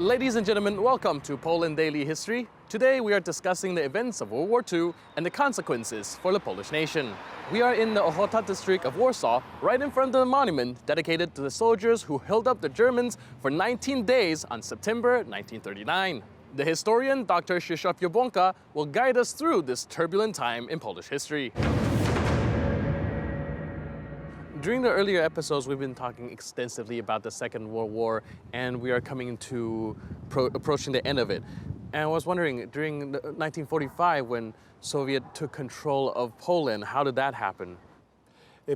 Ladies and gentlemen, welcome to Poland Daily History. Today we are discussing the events of World War II and the consequences for the Polish nation. We are in the Ochota district of Warsaw, right in front of the monument dedicated to the soldiers who held up the Germans for 19 days on September 1939. The historian, Dr. Krzysztof Jabłonka, will guide us through this turbulent time in Polish history. During the earlier episodes, we've been talking extensively about the Second World War, and we are coming to approaching the end of it. And I was wondering, during 1945, when Soviet took control of Poland, how did that happen?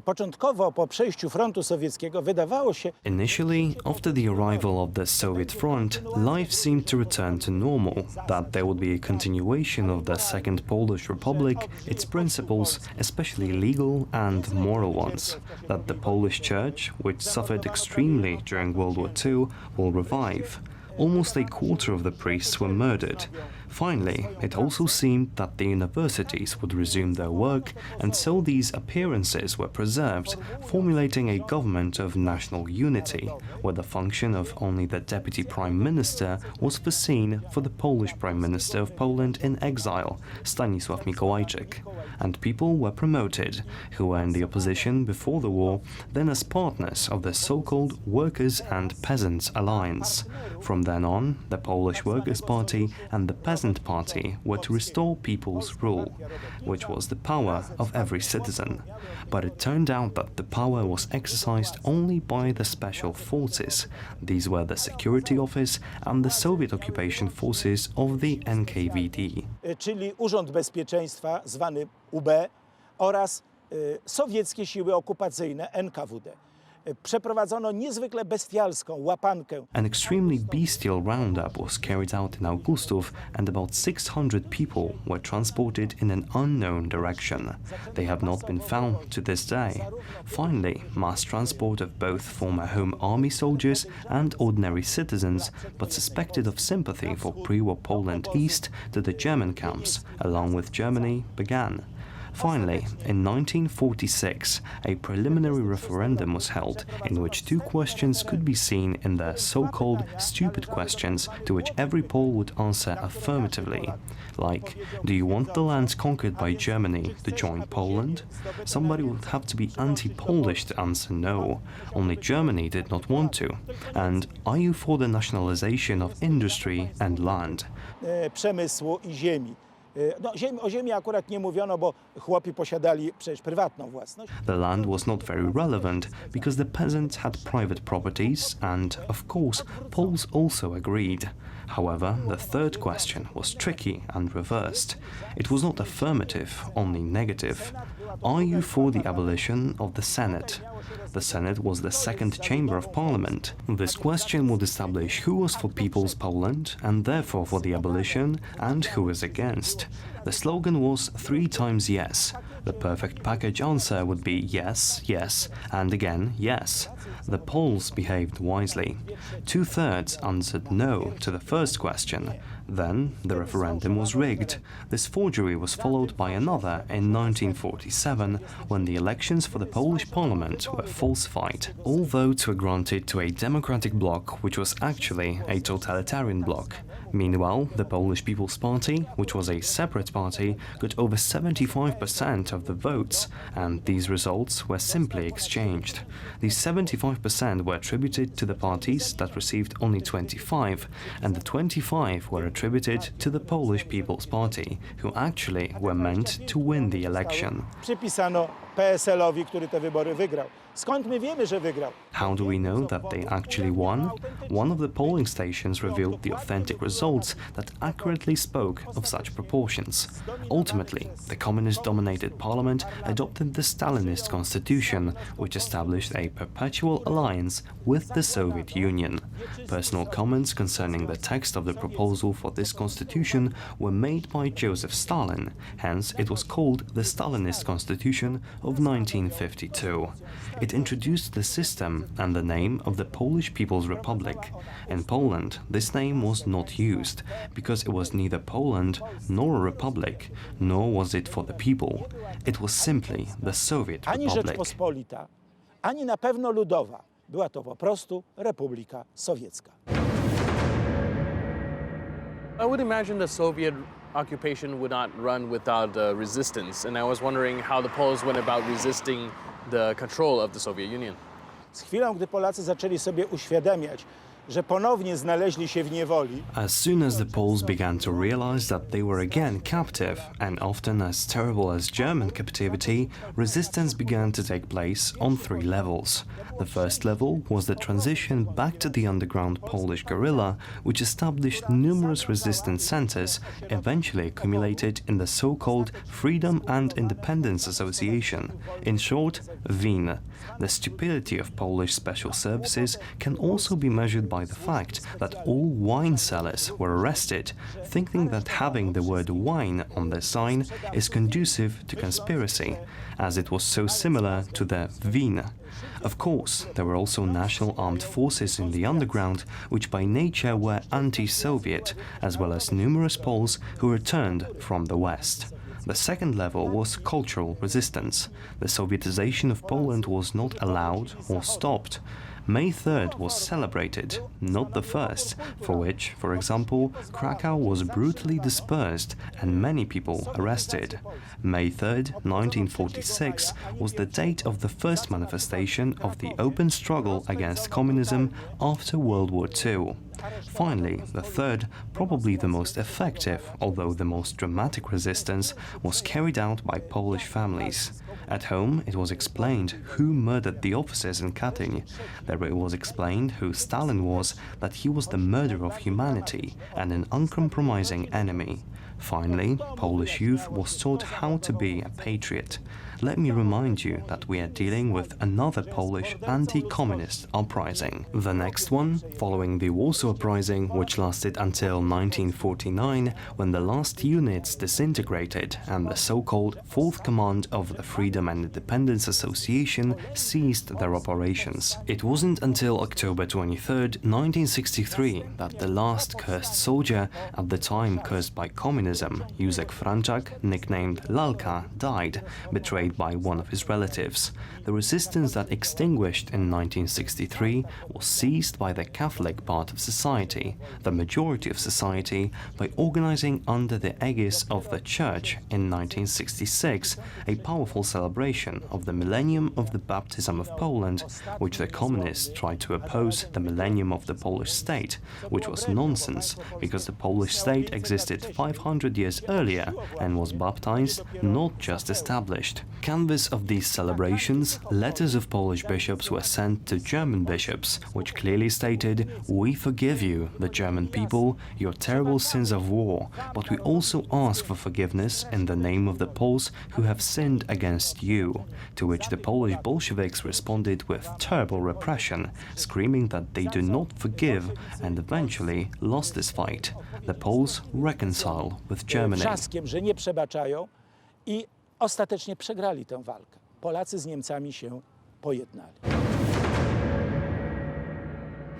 Początkowo po przejściu frontu sowieckiego wydawało się. Initially, after the arrival of the Soviet front, life seemed to return to normal, that there would be a continuation of the Second Polish Republic, its principles, especially legal and moral ones, that the Polish Church, which suffered extremely during World War II, will revive. Almost a quarter of the priests were murdered. Finally, it also seemed that the universities would resume their work, and so these appearances were preserved, formulating a government of national unity, where the function of only the deputy prime minister was foreseen for the Polish prime minister of Poland in exile, Stanisław Mikołajczyk, and people were promoted, who were in the opposition before the war, then as partners of the so-called Workers' and Peasants' Alliance. From then on, the Polish Workers' Party and the Peasant Party were to restore people's rule, which was the power of every citizen. But it turned out that the power was exercised only by the special forces. These were the Security Office and the Soviet occupation forces of the NKVD. Czyli Urząd Bezpieczeństwa, zwany UB, oraz sowieckie siły okupacyjne NKWD. Przeprowadzono niezwykle bestialską łapankę. An extremely bestial roundup was carried out in Augustów, and about 600 people were transported in an unknown direction. They have not been found to this day. Finally, mass transport of both former Home Army soldiers and ordinary citizens, but suspected of sympathy for pre-war Poland East, to the German camps, along with Germany, began. Finally, in 1946, a preliminary referendum was held in which two questions could be seen in the so-called stupid questions to which every Pole would answer affirmatively. Like, do you want the lands conquered by Germany to join Poland? Somebody would have to be anti-Polish to answer no. Only Germany did not want to. And are you for the nationalization of industry and land? Przemysłu i ziemi. No, o ziemi akurat nie mówiono, bo chłopi posiadali przecież prywatną własność. The land was not very relevant because the peasants had private properties and, of course, Poles also agreed. However, the third question was tricky and reversed. It was not affirmative, only negative. Are you for the abolition of the Senate? The Senate was the second chamber of parliament. This question would establish who was for People's Poland and therefore for the abolition and who was against. The slogan was 3 times yes. The perfect package answer would be yes, yes, and again yes. The Poles behaved wisely. 2/3 answered no to the first question. Then the referendum was rigged. This forgery was followed by another in 1947, when the elections for the Polish parliament were falsified. All votes were granted to a democratic bloc, which was actually a totalitarian bloc. Meanwhile, the Polish People's Party, which was a separate party, got over 75% of the votes, and these results were simply exchanged. These 75% were attributed to the parties that received only 25, and the 25 were attributed to the Polish People's Party, who actually were meant to win the election. Przypisano PSL-owi, który te wybory wygrał. Skąd my wiemy, że wygrał? How do we know that they actually won? One of the polling stations revealed the authentic results that accurately spoke of such proportions. Ultimately, the communist-dominated parliament adopted the Stalinist constitution, which established a perpetual alliance with the Soviet Union. Personal comments concerning the text of the proposal for this constitution were made by Joseph Stalin, hence it was called the Stalinist Constitution of 1952. It introduced the system and the name of the Polish People's Republic. In Poland, this name was not used, because it was neither Poland nor a republic, nor was it for the people. It was simply the Soviet Ani Republic. Rzeczpospolita, ani na pewno ludowa. Była to po prostu Republika Sowiecka. I would imagine the Soviet occupation would not run without resistance, and I was wondering how the Poles went about resisting the control of the Soviet Union. Z chwilą, gdy Polacy zaczęli sobie uświadamiać, że ponownie znaleźli się w niewoli, As soon as the Poles began to realize that they were again captive, and often as terrible as German captivity, resistance began to take place on three levels. The first level was the transition back to the underground Polish guerrilla, which established numerous resistance centers, eventually accumulated in the so-called Freedom and Independence Association, in short, WIN. The stupidity of Polish special services can also be measured by the fact that all wine sellers were arrested, thinking that having the word wine on their sign is conducive to conspiracy, as it was so similar to the WIN. Of course, there were also national armed forces in the underground, which by nature were anti-Soviet, as well as numerous Poles who returned from the West. The second level was cultural resistance. The Sovietization of Poland was not allowed or stopped. May 3rd was celebrated, not the 1st, for which, for example, Krakow was brutally dispersed and many people arrested. May 3rd, 1946, was the date of the first manifestation of the open struggle against communism after World War II. Finally, the third, probably the most effective, although the most dramatic resistance, was carried out by Polish families. At home, it was explained who murdered the officers in Katyń. There it was explained who Stalin was, that he was the murderer of humanity and an uncompromising enemy. Finally, Polish youth was taught how to be a patriot. Let me remind you that we are dealing with another Polish anti-communist uprising. The next one, following the Warsaw Uprising, which lasted until 1949, when the last units disintegrated and the so-called Fourth Command of the Freedom and Independence Association ceased their operations. It wasn't until October 23, 1963, that the last cursed soldier, at the time cursed by communism, Józef Franczak, nicknamed Lalka, died, betrayed by one of his relatives. The resistance that extinguished in 1963 was seized by the Catholic part of society, the majority of society, by organizing under the aegis of the Church in 1966 a powerful celebration of the millennium of the baptism of Poland, which the communists tried to oppose the millennium of the Polish state, which was nonsense because the Polish state existed 500 years earlier and was baptized, not just established. Canvas of these celebrations, letters of Polish bishops were sent to German bishops, which clearly stated, "We forgive you, the German people, your terrible sins of war, but we also ask for forgiveness in the name of the Poles who have sinned against you," to which the Polish Bolsheviks responded with terrible repression, screaming that they do not forgive, and eventually lost this fight. The Poles reconciled with Germany. wrzaskiem, że nie przebaczają i ostatecznie przegrali tę walkę. Polacy z Niemcami się pojednali.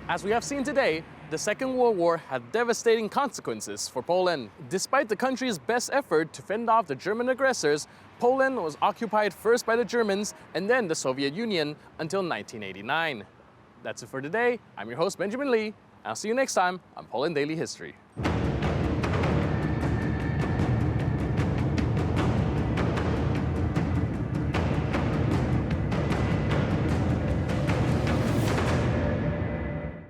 As we have seen today, the Second World War had devastating consequences for Poland. Despite the country's best effort to fend off the German aggressors, Poland was occupied first by the Germans and then the Soviet Union until 1989. That's it for today. I'm your host, Benjamin Lee. I'll see you next time on Poland Daily History.